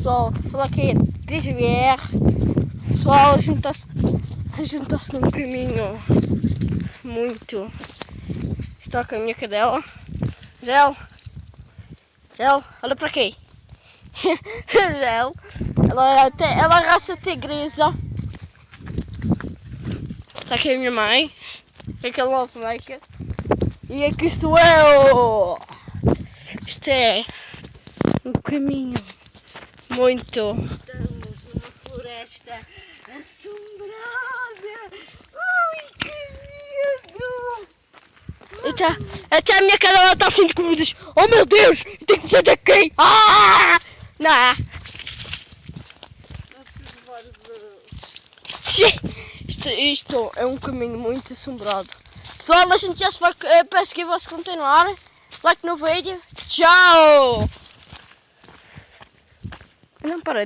pessoal, falar que é DGBR. Pessoal, a juntar-se num caminho muito. Estou com a minha cadela. Gel, olha para aqui. Gel, ela é raça tigresa. Está aqui a minha mãe, com aquela ovelha. E aqui sou eu. Isto é um caminho muito. Estamos numa floresta assombrada. Ai, que medo! Até a minha cadela está assim de comidas. Oh meu Deus, eu tenho que sair daqui. Ah! Não. Isto é um caminho muito assombrado. Pessoal, a gente já se vai. Peço que vocês continuarem. Like no vídeo. Tchau! Eu não parei.